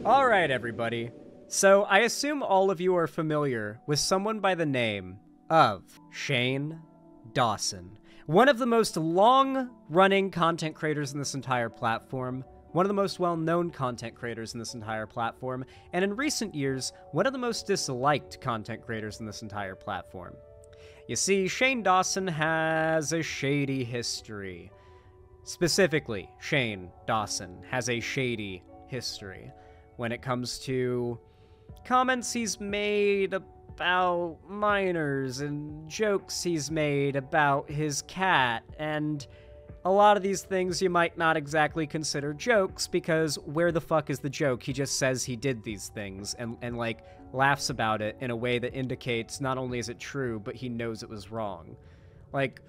All right, everybody. So I assume all of you are familiar with someone by the name of Shane Dawson, one of the most long-running content creators in this entire platform, one of the most well-known content creators in this entire platform, and in recent years, one of the most disliked content creators in this entire platform. You see, Shane Dawson has a shady history. Specifically, Shane Dawson has a shady history when it comes to comments he's made about minors and jokes he's made about his cat, and a lot of these things you might not exactly consider jokes, because where the fuck is the joke? He just says he did these things and like laughs about it in a way that indicates not only is it true, but he knows it was wrong. Like,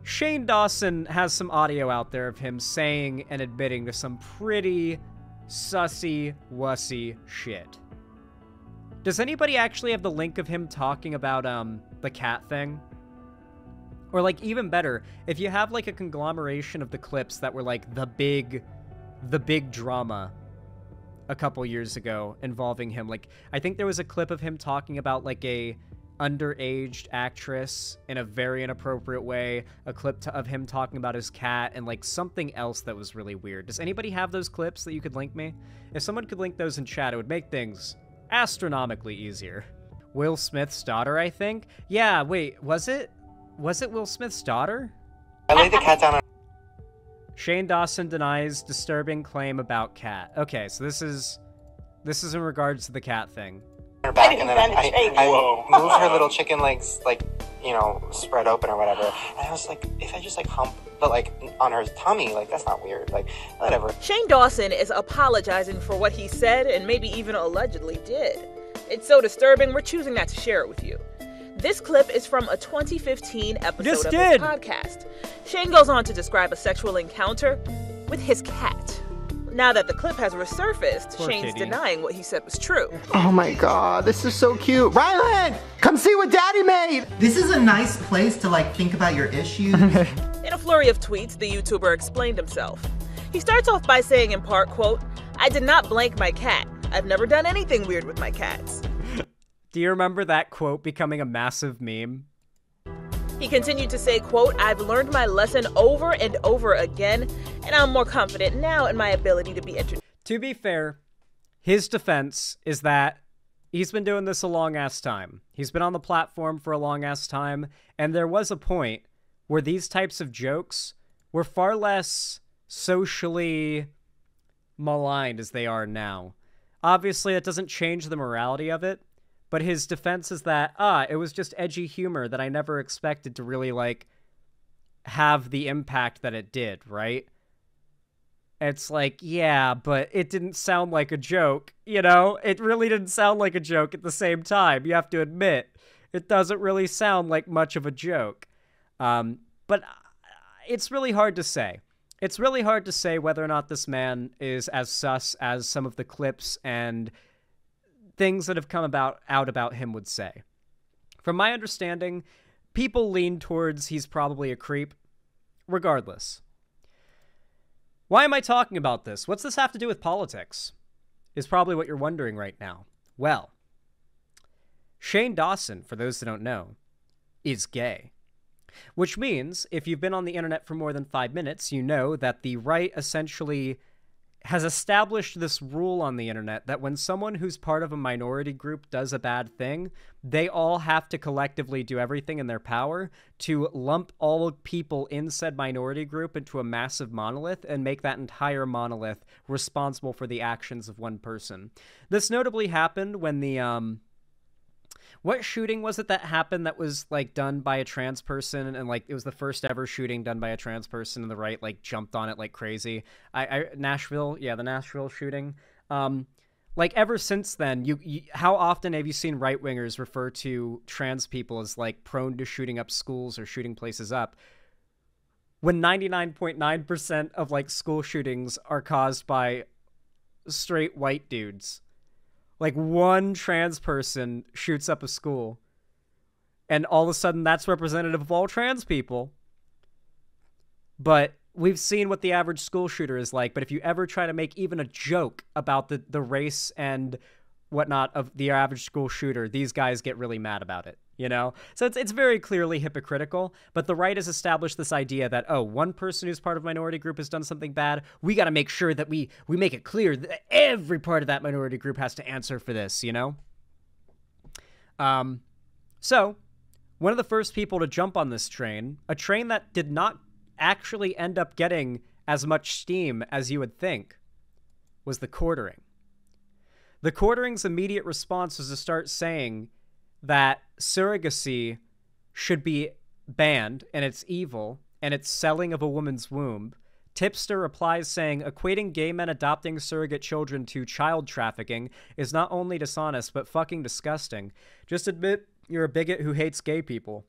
Shane Dawson has some audio out there of him saying and admitting to some pretty sussy, wussy shit. Does anybody actually have the link of him talking about, the cat thing? Or, like, even better, if you have, like, a conglomeration of the clips that were, like, the big drama a couple years ago involving him. Like, I think there was a clip of him talking about, like, a underaged actress in a very inappropriate way, a clip of him talking about his cat, and, like, something else that was really weird. Does anybody have those clips that you could link me? If someone could link those in chat, it would make things astronomically easier. Will Smith's daughter, I think? Yeah, wait, was it Will Smith's daughter? I laid the cat down on... Shane Dawson denies disturbing claim about cat. Okay, so this is in regards to the cat thing. her back, and then I moved her little chicken legs, like, you know, spread open or whatever. And I was like, if I just, like, hump, but, like, on her tummy, like, that's not weird. Like, whatever. Shane Dawson is apologizing for what he said and maybe even allegedly did. It's so disturbing, we're choosing not to share it with you. This clip is from a 2015 episode of his podcast. Shane goes on to describe a sexual encounter with his cat. Now that the clip has resurfaced, Shane's denying what he said was true. Oh my god, this is so cute. Rylan, come see what Daddy made! This is a nice place to, like, think about your issues. In a flurry of tweets, the YouTuber explained himself. He starts off by saying in part, quote, "I did not blank my cat. I've never done anything weird with my cats." Do you remember that quote becoming a massive meme? He continued to say, quote, "I've learned my lesson over and over again, and I'm more confident now in my ability to be entertained." To be fair, his defense is that he's been doing this a long-ass time. He's been on the platform for a long-ass time, and there was a point where these types of jokes were far less socially maligned as they are now. Obviously, that doesn't change the morality of it, but his defense is that, it was just edgy humor that I never expected to really, like, have the impact that it did, right? It's like, yeah, but it didn't sound like a joke, you know? It really didn't sound like a joke at the same time. You have to admit, it doesn't really sound like much of a joke. But it's really hard to say. It's really hard to say whether or not this man is as sus as some of the clips and things that have come out about him would say. From my understanding, people lean towards he's probably a creep. Regardless. Why am I talking about this? What's this have to do with politics? Is probably what you're wondering right now. Well, Shane Dawson, for those that don't know, is gay. Which means, if you've been on the internet for more than 5 minutes, you know that the right essentially has established this rule on the internet that when someone who's part of a minority group does a bad thing, they all have to collectively do everything in their power to lump all people in said minority group into a massive monolith and make that entire monolith responsible for the actions of one person. This notably happened when the, what shooting was it that happened that was, like, done by a trans person, and, like, it was the first ever shooting done by a trans person, and the right, like, jumped on it like crazy? Nashville? Yeah, the Nashville shooting. Like, ever since then, how often have you seen right-wingers refer to trans people as, like, prone to shooting up schools or shooting places up, when 99.9% of, like, school shootings are caused by straight white dudes? Like, one trans person shoots up a school, and all of a sudden that's representative of all trans people. But we've seen what the average school shooter is like, but if you ever try to make even a joke about the race and whatnot of the average school shooter, these guys get really mad about it, you know? So it's very clearly hypocritical, but the right has established this idea that, oh, one person who's part of a minority group has done something bad. We got to make sure that we make it clear that every part of that minority group has to answer for this, you know? So one of the first people to jump on this train, a train that did not actually end up getting as much steam as you would think, was TheQuartering. TheQuartering's immediate response was to start saying that surrogacy should be banned and it's evil and it's selling of a woman's womb. Tipster replies saying, equating gay men adopting surrogate children to child trafficking is not only dishonest, but fucking disgusting. Just admit you're a bigot who hates gay people.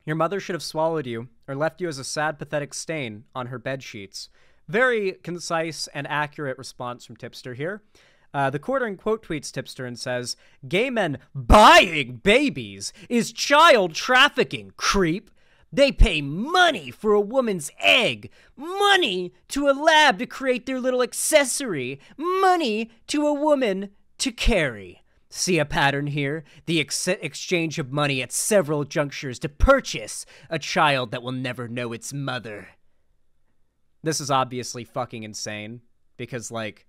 Your mother should have swallowed you or left you as a sad, pathetic stain on her bed sheets. Very concise and accurate response from Tipster here. TheQuartering quote tweets Tipster and says, gay men buying babies is child trafficking, creep. They pay money for a woman's egg, money to a lab to create their little accessory, money to a woman to carry. See a pattern here? The exchange of money at several junctures to purchase a child that will never know its mother. This is obviously fucking insane because, like,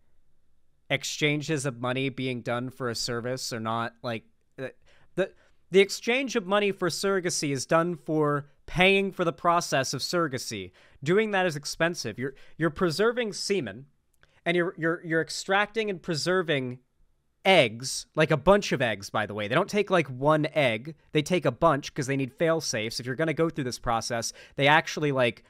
exchanges of money being done for a service are not, like, the exchange of money for surrogacy is done for paying for the process of surrogacy. Doing that is expensive. You're preserving semen, and you're extracting and preserving eggs, like a bunch of eggs, by the way. They don't take like one egg. They take a bunch because they need fail-safes. If you're going to go through this process, they actually like,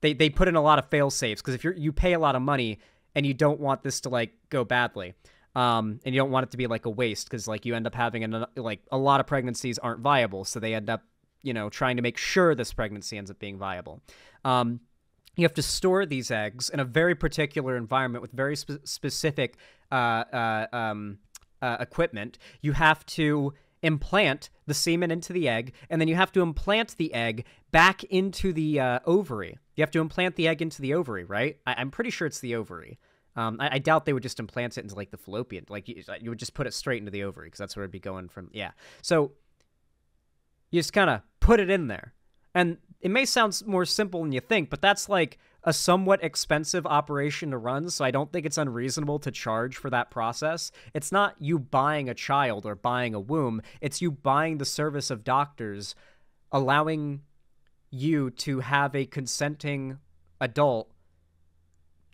they put in a lot of fail-safes because if you pay a lot of money and you don't want this to like go badly, and you don't want it to be like a waste because like you end up having like a lot of pregnancies aren't viable. So they end up, you know, trying to make sure this pregnancy ends up being viable. You have to store these eggs in a very particular environment with very specific equipment. You have to implant the semen into the egg, and then you have to implant the egg back into the ovary. You have to implant the egg into the ovary, right? I'm pretty sure it's the ovary. I doubt they would just implant it into like the fallopian. Like you would just put it straight into the ovary because that's where it'd be going from. Yeah. So you just kind of put it in there. And it may sound more simple than you think, but that's like a somewhat expensive operation to run, so I don't think it's unreasonable to charge for that process. It's not you buying a child or buying a womb. It's you buying the service of doctors, allowing you to have a consenting adult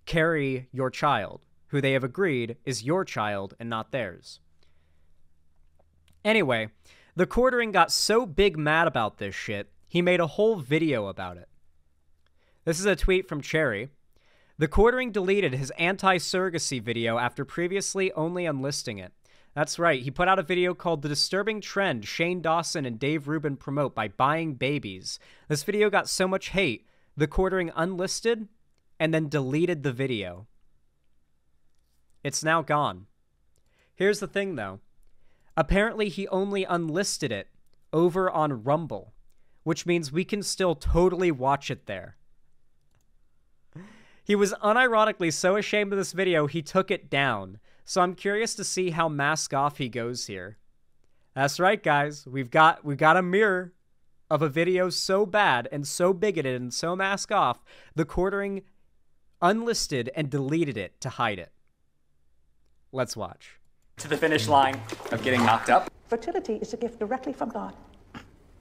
carry your child, who they have agreed is your child and not theirs. Anyway, TheQuartering got so big mad about this shit, he made a whole video about it. This is a tweet from Cherry. TheQuartering deleted his anti-surrogacy video after previously only unlisting it. That's right, he put out a video called The Disturbing Trend Shane Dawson and Dave Rubin Promote by Buying Babies. This video got so much hate, TheQuartering unlisted and then deleted the video. It's now gone. Here's the thing, though. Apparently, he only unlisted it over on Rumble, which means we can still totally watch it there. He was unironically so ashamed of this video, he took it down. So I'm curious to see how mask off he goes here. That's right, guys. We've got a mirror of a video so bad and so bigoted and so mask off, TheQuartering unlisted and deleted it to hide it. Let's watch. To the finish line of getting knocked up. Fertility is a gift directly from God.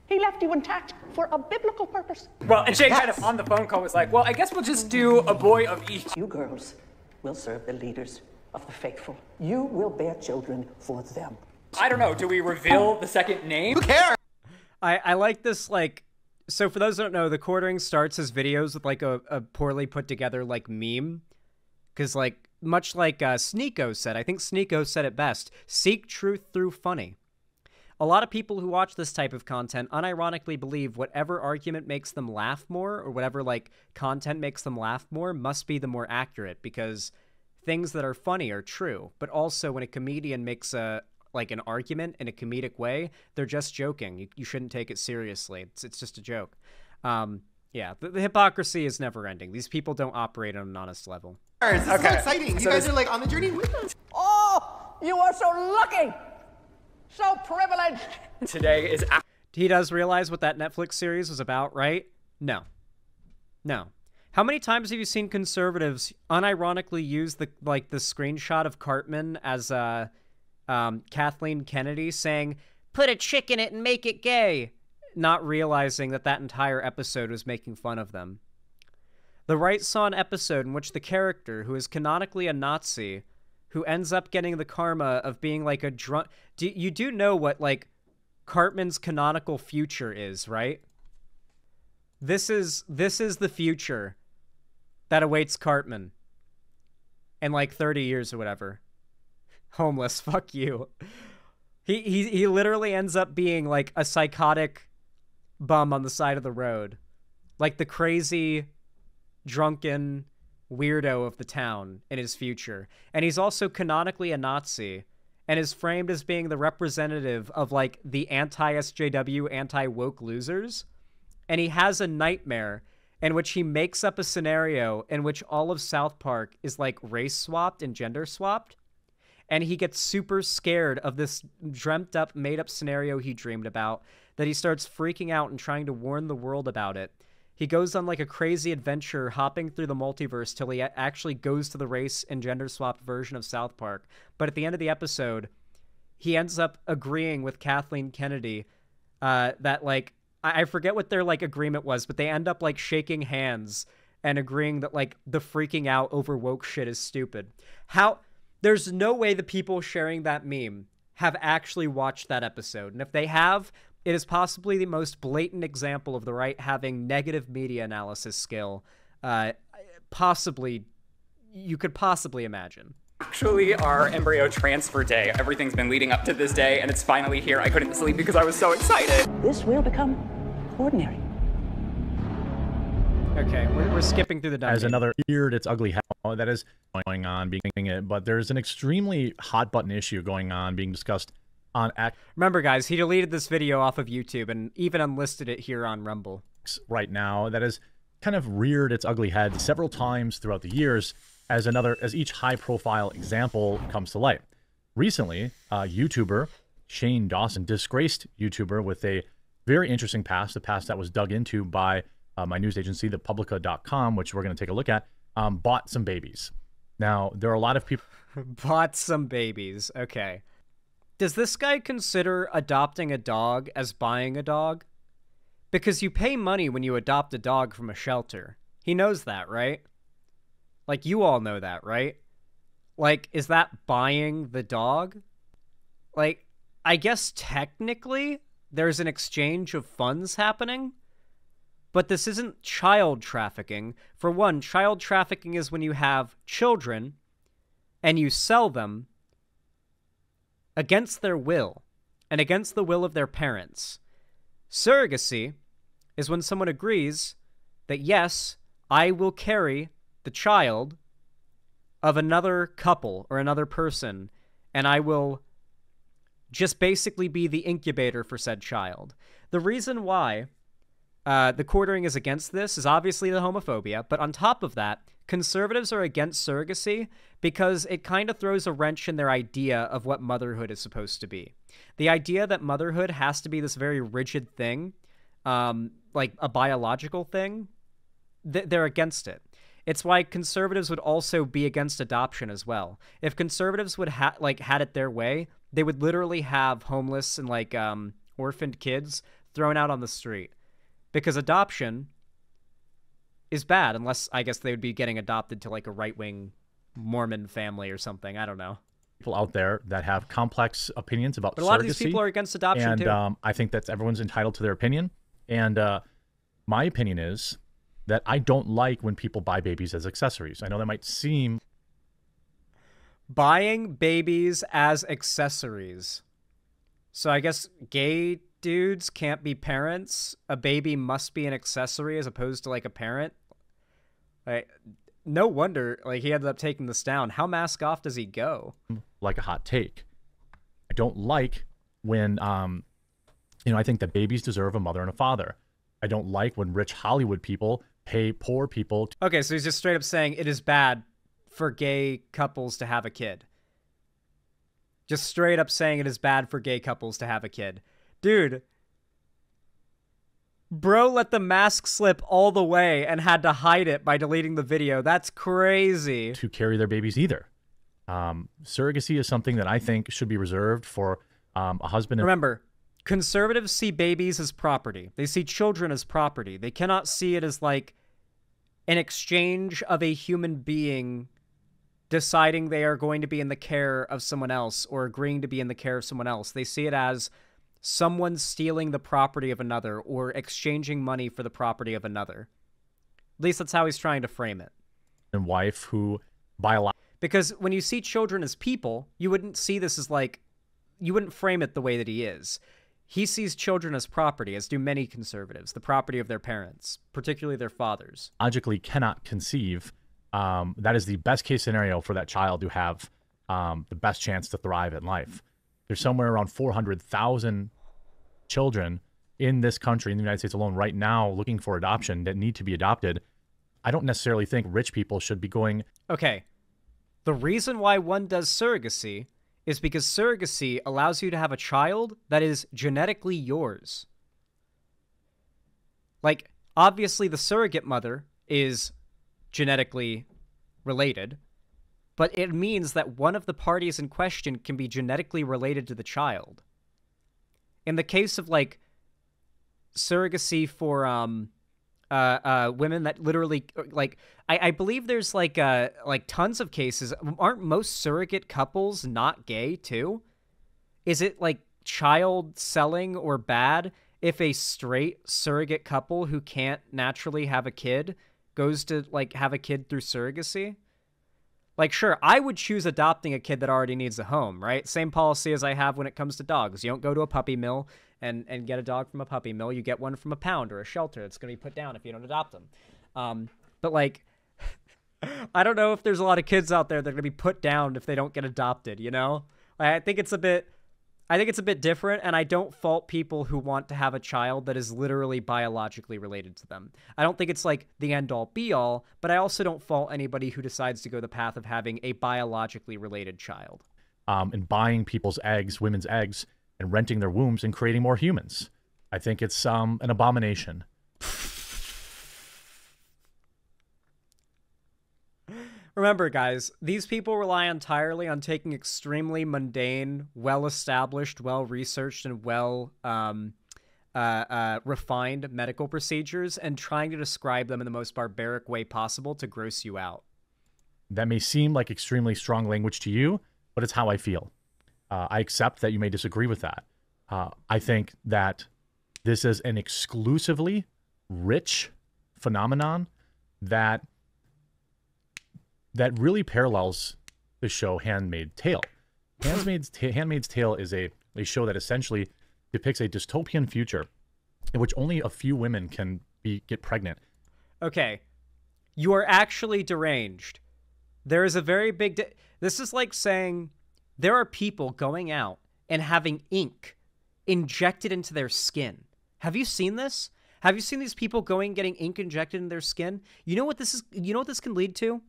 He left you intact for a biblical purpose. Well, and Shane kind of on the phone call was like, well, I guess we'll just do a boy of each. You girls will serve the leaders of the faithful. You will bear children for them. I don't know, do we reveal the second name? Who cares? I like this, like, so for those who don't know, TheQuartering starts his videos with like a poorly put together like meme. Because like, much like Sneeko said, I think Sneeko said it best, seek truth through funny. A lot of people who watch this type of content unironically believe whatever argument makes them laugh more or whatever like content makes them laugh more must be the more accurate because things that are funny are true. But also when a comedian makes an argument in a comedic way, they're just joking. You shouldn't take it seriously. It's just a joke. Yeah, the hypocrisy is never ending. These people don't operate on an honest level. This is so exciting. You guys are like on the journey with us. Oh, you are so lucky, so privileged. Today is. He does realize what that Netflix series was about, right? No. No. How many times have you seen conservatives unironically use the screenshot of Cartman as Kathleen Kennedy saying, "Put a chick in it and make it gay," not realizing that that entire episode was making fun of them? The right saw an episode in which the character, who is canonically a Nazi, who ends up getting the karma of being like a drunk... You do know what, like, Cartman's canonical future is, right? This is the future that awaits Cartman in, like, 30 years or whatever. Homeless, fuck you. He literally ends up being, like, a psychotic bum on the side of the road. Like the crazy, drunken weirdo of the town in his future. And he's also canonically a Nazi and is framed as being the representative of, like, the anti-SJW, anti-woke losers. And he has a nightmare in which he makes up a scenario in which all of South Park is, like, race-swapped and gender-swapped. And he gets super scared of this dreamt-up, made-up scenario he dreamed about, that he starts freaking out and trying to warn the world about it. He goes on, like, a crazy adventure hopping through the multiverse till he actually goes to the race and gender-swapped version of South Park. But at the end of the episode, he ends up agreeing with Kathleen Kennedy that, like, I forget what their, like, agreement was, but they end up, like, shaking hands and agreeing that, like, the freaking out over woke shit is stupid. There's no way the people sharing that meme have actually watched that episode. And if they have, it is possibly the most blatant example of the right having negative media analysis skill you could possibly imagine. Actually, our embryo transfer day. Everything's been leading up to this day, and it's finally here. I couldn't sleep because I was so excited. This will become ordinary. Okay, we're skipping through the dumb. As another reared its ugly head that is going on, being it, but there's an extremely hot button issue going on, being discussed on Remember, guys, he deleted this video off of YouTube and even unlisted it here on Rumble. Right now, that has kind of reared its ugly head several times throughout the years as each high-profile example comes to light. Recently, YouTuber Shane Dawson, disgraced YouTuber with a very interesting past, a past that was dug into by my news agency, thepublica.com, which we're going to take a look at, bought some babies. Now, there are a lot of people... Bought some babies, okay. Does this guy consider adopting a dog as buying a dog? Because you pay money when you adopt a dog from a shelter. He knows that, right? Like, you all know that, right? Like, is that buying the dog? Like, I guess technically there's an exchange of funds happening, but this isn't child trafficking. For one, child trafficking is when you have children and you sell them against their will and against the will of their parents. Surrogacy is when someone agrees that, yes, I will carry the child of another couple or another person, and I will just basically be the incubator for said child. The reason why TheQuartering is against this is obviously the homophobia, but on top of that, conservatives are against surrogacy because it kind of throws a wrench in their idea of what motherhood is supposed to be. The idea that motherhood has to be this very rigid thing, like a biological thing, they're against it. It's why conservatives would also be against adoption as well. If conservatives would had it their way, they would literally have homeless and like orphaned kids thrown out on the street. Because adoption is bad, unless I guess they would be getting adopted to like a right-wing Mormon family or something. I don't know. People out there that have complex opinions about surrogacy. But a lot of these people are against adoption too. And I think that everyone's entitled to their opinion. And my opinion is that I don't like when people buy babies as accessories. I know that might seem... Buying babies as accessories. So I guess gay dudes can't be parents. A baby must be an accessory as opposed to like a parent. Like, no wonder like he ended up taking this down. How mask off does he go? Like a hot take. I don't like when, I think that babies deserve a mother and a father. I don't like when rich Hollywood people pay poor people. Okay, so he's just straight up saying it is bad for gay couples to have a kid. Just straight up saying it is bad for gay couples to have a kid. Dude. Bro let the mask slip all the way and had to hide it by deleting the video. That's crazy. To carry their babies either. Surrogacy is something that I think should be reserved for a husband. Remember, conservatives see babies as property. They see children as property. They cannot see it as like an exchange of a human being deciding they are going to be in the care of someone else or agreeing to be in the care of someone else. They see it as someone stealing the property of another or exchanging money for the property of another. At least that's how he's trying to frame it. And wife who biologically. Because when you see children as people, you wouldn't see this as like, you wouldn't frame it the way that he is. He sees children as property, as do many conservatives, the property of their parents, particularly their fathers. Logically cannot conceive. That is the best case scenario for that child to have the best chance to thrive in life. There's somewhere around 400,000 children in this country, in the United States alone, right now looking for adoption that need to be adopted. I don't necessarily think rich people should be going. Okay. The reason why one does surrogacy is because surrogacy allows you to have a child that is genetically yours. Like, obviously the surrogate mother is genetically related, but it means that one of the parties in question can be genetically related to the child. In the case of, like, surrogacy for, women that literally, like, I believe there's, like tons of cases. Aren't most surrogate couples not gay, too? Is it, like, child selling or bad if a straight surrogate couple who can't naturally have a kid goes to, like, have a kid through surrogacy? Like, sure, I would choose adopting a kid that already needs a home, right? Same policy as I have when it comes to dogs. You don't go to a puppy mill and get a dog from a puppy mill. You get one from a pound or a shelter that's going to be put down if you don't adopt them. But, like, I don't know if there's a lot of kids out there that are going to be put down if they don't get adopted, you know? I think it's a bit different, and I don't fault people who want to have a child that is literally biologically related to them. I don't think it's like the end-all be-all, but I also don't fault anybody who decides to go the path of having a biologically related child. And buying people's eggs, women's eggs, and renting their wombs and creating more humans. I think it's an abomination. Remember, guys, these people rely entirely on taking extremely mundane, well-established, well-researched, and refined medical procedures and trying to describe them in the most barbaric way possible to gross you out. That may seem like extremely strong language to you, but it's how I feel. I accept that you may disagree with that. I think that this is an exclusively rich phenomenon that really parallels the show Handmaid's Tale. Handmaid's Tale is a show that essentially depicts a dystopian future in which only a few women can get pregnant. Okay, you are actually deranged. There is a very big... This is like saying there are people going out and having ink injected into their skin. Have you seen this? Have you seen these people getting ink injected in their skin? You know what this is? You know what this can lead to?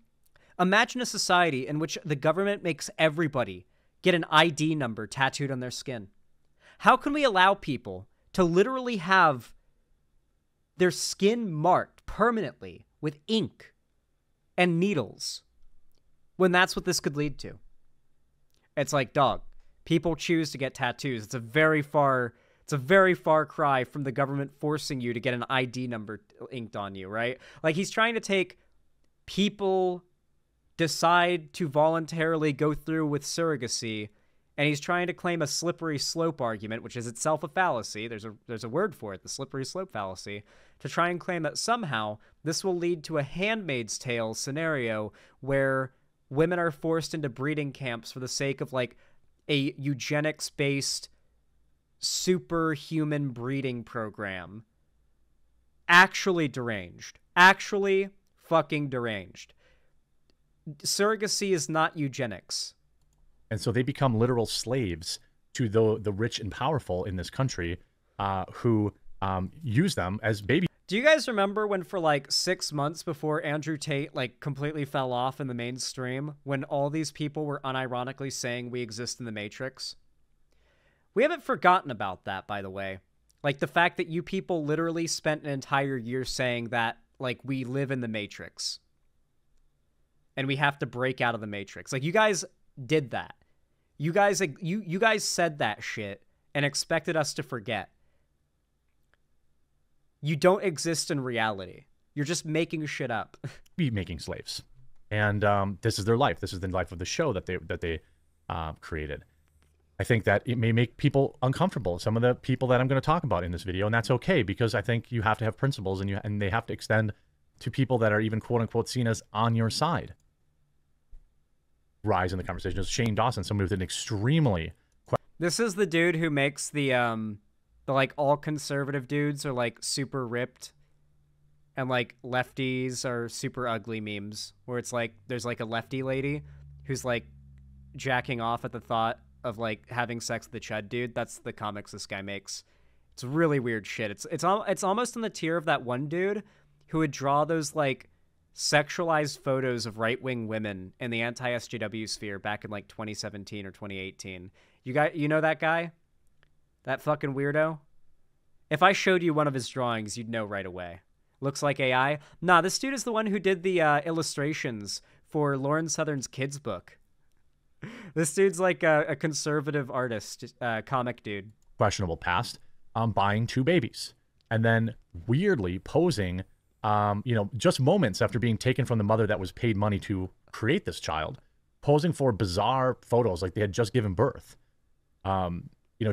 Imagine a society in which the government makes everybody get an ID number tattooed on their skin. How can we allow people to literally have their skin marked permanently with ink and needles when that's what this could lead to? It's like, dog, people choose to get tattoos. It's a very far cry from the government forcing you to get an ID number inked on you, right? Like, he's trying to take people decide to voluntarily go through with surrogacy, and he's trying to claim a slippery slope argument, which is itself a fallacy. There's a word for it, the slippery slope fallacy, to try and claim that somehow this will lead to a Handmaid's Tale scenario where women are forced into breeding camps for the sake of, like, a eugenics-based superhuman breeding program. Actually deranged. Actually fucking deranged. Surrogacy is not eugenics. And so they become literal slaves to the rich and powerful in this country who use them as baby. Do you guys remember when for like 6 months before Andrew Tate like completely fell off in the mainstream, when all these people were unironically saying we exist in the Matrix? We haven't forgotten about that, by the way. Like the fact that you people literally spent an entire year saying that like we live in the Matrix and we have to break out of the Matrix. Like you guys did that. You guys said that shit and expected us to forget. You don't exist in reality. You're just making shit up. Be making slaves, and this is their life. This is the life of the show that they created. I think that it may make people uncomfortable. Some of the people that I'm going to talk about in this video, and that's okay because I think you have to have principles, and they have to extend to people that are even quote unquote seen as on your side. Rise in the conversation is Shane Dawson, somebody with an extremely. This is the dude who makes the like all conservative dudes are like super ripped and like lefties are super ugly memes where it's like there's like a lefty lady who's like jacking off at the thought of like having sex with the chud dude. That's the comics this guy makes. It's really weird shit. It's almost in the tier of that one dude who would draw those like sexualized photos of right-wing women in the anti-SJW sphere back in like 2017 or 2018. You know that guy? That fucking weirdo? If I showed you one of his drawings, you'd know right away. Looks like AI. Nah, this dude is the one who did the illustrations for Lauren Southern's kids book. This dude's like a conservative artist, comic dude. Questionable past, buying 2 babies. And then weirdly posing, just moments after being taken from the mother that was paid money to create this child, posing for bizarre photos like they had just given birth.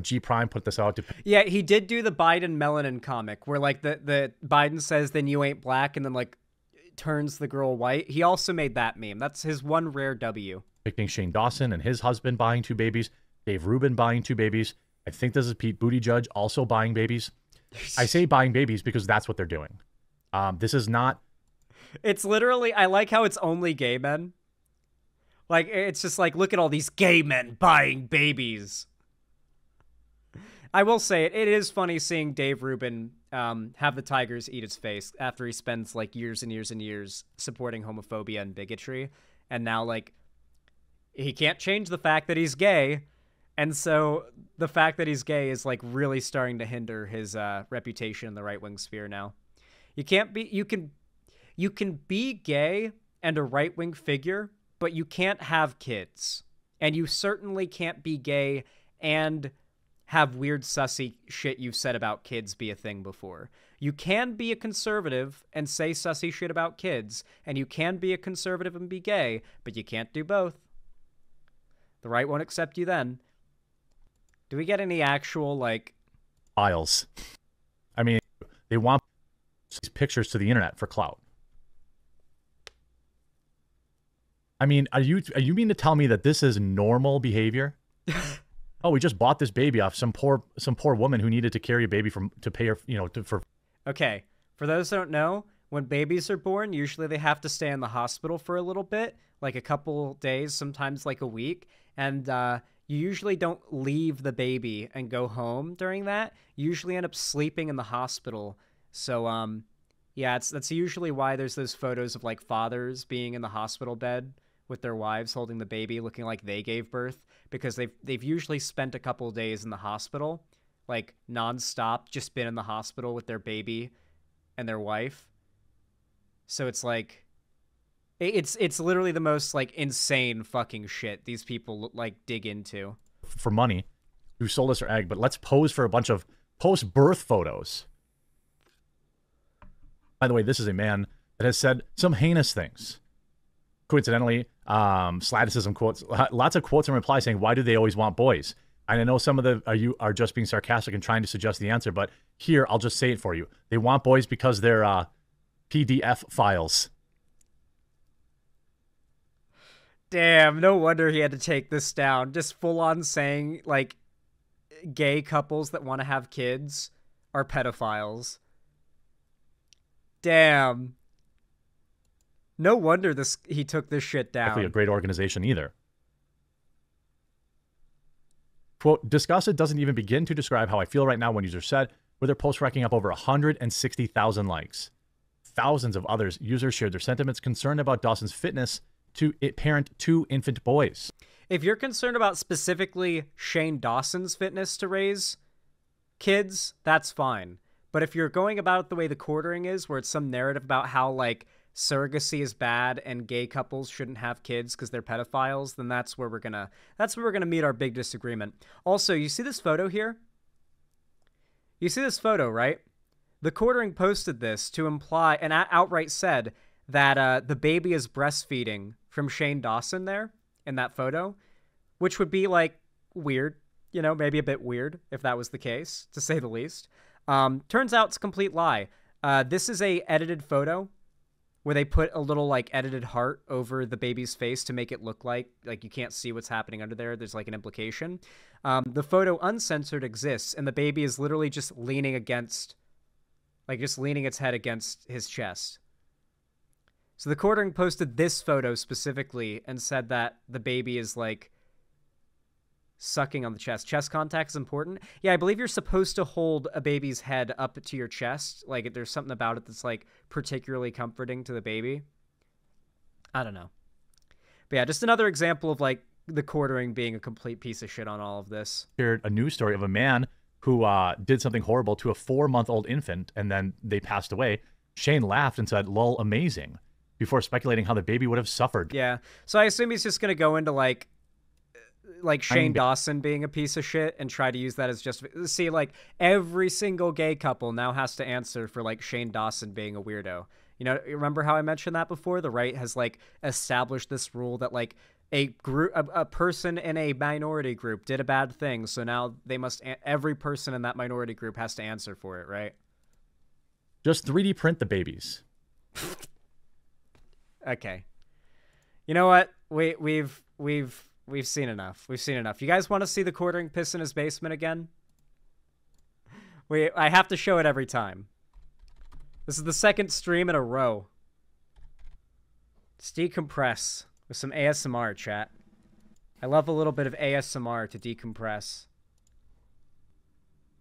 G Prime put this out. Yeah, he did do the Biden melanin comic where like the Biden says, then you ain't black, and then like turns the girl white. He also made that meme. That's his one rare W. Depicting Shane Dawson and his husband buying 2 babies. Dave Rubin buying 2 babies. I think this is Pete Buttigieg also buying babies. I say buying babies because that's what they're doing. This is not. It's literally, I like how it's only gay men. Like, it's just like, look at all these gay men buying babies. I will say it is funny seeing Dave Rubin have the tigers eat his face after he spends like years and years and years supporting homophobia and bigotry. And now like he can't change the fact that he's gay. And so the fact that he's gay is like really starting to hinder his reputation in the right-wing sphere now. You can be gay and a right-wing figure, but you can't have kids. And you certainly can't be gay and have weird sussy shit you've said about kids be a thing before. You can be a conservative and say sussy shit about kids, and you can be a conservative and be gay, but you can't do both. The right won't accept you then. Do we get any actual, like... files? I mean, they want these pictures to the internet for clout. I mean, are you mean to tell me that this is normal behavior? Oh, we just bought this baby off some poor woman who needed to carry a baby to pay her, for. Okay, for those who don't know, when babies are born, usually they have to stay in the hospital for a little bit, like a couple days, sometimes like a week, and you usually don't leave the baby and go home during that. You usually end up sleeping in the hospital. So, yeah, that's usually why there's those photos of like fathers being in the hospital bed with their wives holding the baby looking like they gave birth, because they've usually spent a couple of days in the hospital, like nonstop, just been in the hospital with their baby and their wife. So it's like it's literally the most like insane fucking shit these people like dig into for money, who sold us our egg, but let's pose for a bunch of post-birth photos. By the way, this is a man that has said some heinous things. Coincidentally, Slaticism quotes, lots of quotes and replies saying, why do they always want boys? And I know some of you are just being sarcastic and trying to suggest the answer, but here, I'll just say it for you. They want boys because they're PDF files. Damn, no wonder he had to take this down. Just full on saying, like, gay couples that want to have kids are pedophiles. Damn. No wonder he took this shit down. Exactly a great organization either. Quote, disgusted doesn't even begin to describe how I feel right now when user said, with their post racking up over 160,000 likes. Thousands of others users shared their sentiments concerned about Dawson's fitness to parent 2 infant boys. If you're concerned about specifically Shane Dawson's fitness to raise kids, that's fine. But if you're going about it the way The Quartering is, where it's some narrative about how, like, surrogacy is bad and gay couples shouldn't have kids because they're pedophiles, then that's where we're gonna meet our big disagreement. Also, you see this photo here? You see this photo, right? The Quartering posted this to imply and outright said that the baby is breastfeeding from Shane Dawson there in that photo, which would be, like, weird, you know, maybe a bit weird if that was the case, to say the least. Turns out it's a complete lie. This is a edited photo where they put a little, like, edited heart over the baby's face to make it look like you can't see what's happening under there. There's, like, an implication. The photo uncensored exists, and the baby is literally just leaning against, like, just leaning its head against his chest. So The Quartering posted this photo specifically and said that the baby is, like, sucking on the chest. Chest contact is important. Yeah, I believe you're supposed to hold a baby's head up to your chest. Like, there's something about it that's, like, particularly comforting to the baby. I don't know. But yeah, just another example of, like, The Quartering being a complete piece of shit on all of this. Shared a news story of a man who did something horrible to a 4-month-old infant, and then they passed away. Shane laughed and said, "Lol, amazing," before speculating how the baby would have suffered. Yeah, so I assume he's just going to go into, like Shane Dawson being a piece of shit and try to use that as just... See, like, every single gay couple now has to answer for, like, Shane Dawson being a weirdo. You know, remember how I mentioned that before? The right has, like, established this rule that, like, a person in a minority group did a bad thing, so now they must... Every person in that minority group has to answer for it, right? Just 3D print the babies. Okay. You know what? We've seen enough. We've seen enough. You guys want to see The Quartering piss in his basement again? I have to show it every time. This is the second stream in a row. Let's decompress with some ASMR, chat. I love a little bit of ASMR to decompress.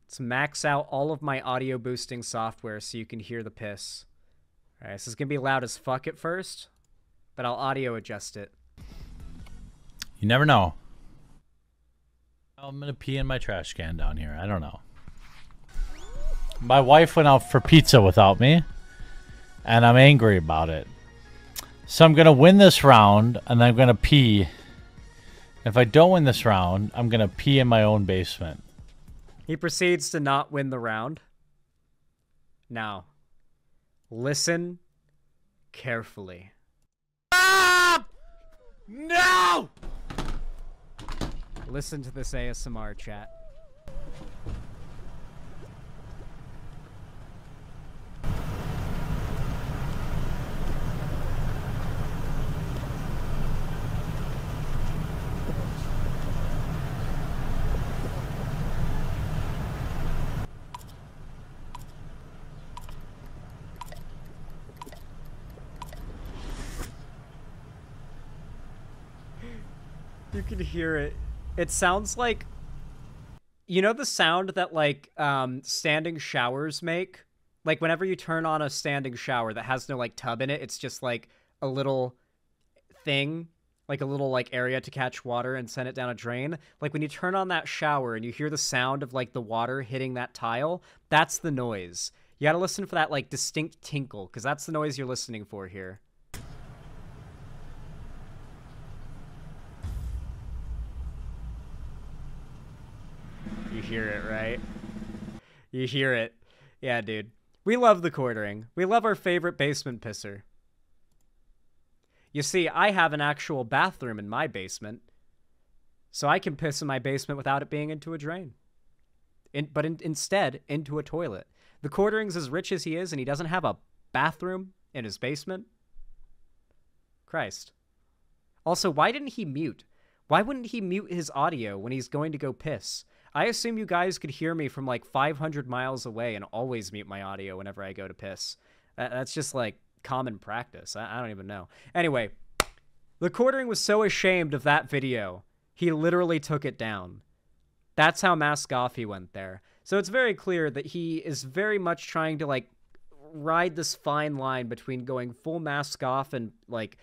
Let's max out all of my audio boosting software so you can hear the piss. Alright, this is going to be loud as fuck at first, but I'll audio adjust it. You never know. I'm going to pee in my trash can down here. I don't know. My wife went out for pizza without me, and I'm angry about it. So I'm going to win this round, and I'm going to pee. If I don't win this round, I'm going to pee in my own basement. He proceeds to not win the round. Now, listen carefully. Stop! No! Listen to this ASMR, chat. You can hear it. It sounds like, you know the sound that, like, standing showers make? Like, whenever you turn on a standing shower that has no, like, tub in it, it's just, like, a little thing, like a little, like, area to catch water and send it down a drain. Like, when you turn on that shower and you hear the sound of, like, the water hitting that tile, that's the noise. You gotta listen for that, like, distinct tinkle, because that's the noise you're listening for here. You hear it, right? You hear it. Yeah, dude. We love The Quartering. We love our favorite basement pisser. You see, I have an actual bathroom in my basement, so I can piss in my basement without it being into a drain. Instead, into a toilet. The Quartering's as rich as he is, and he doesn't have a bathroom in his basement. Christ. Also, why didn't he mute? Why wouldn't he mute his audio when he's going to go piss? I assume you guys could hear me from like 500 miles away and always mute my audio whenever I go to piss. That's just like common practice. I don't even know. Anyway, The Quartering was so ashamed of that video, he literally took it down. That's how mask off he went there. So it's very clear that he is very much trying to like ride this fine line between going full mask off and like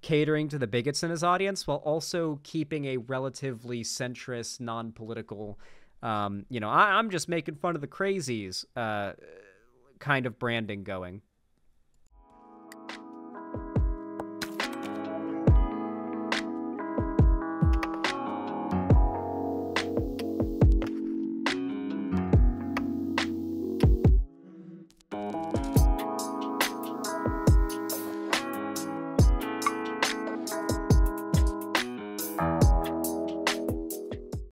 catering to the bigots in his audience while also keeping a relatively centrist, non-political, I'm just making fun of the crazies kind of branding going.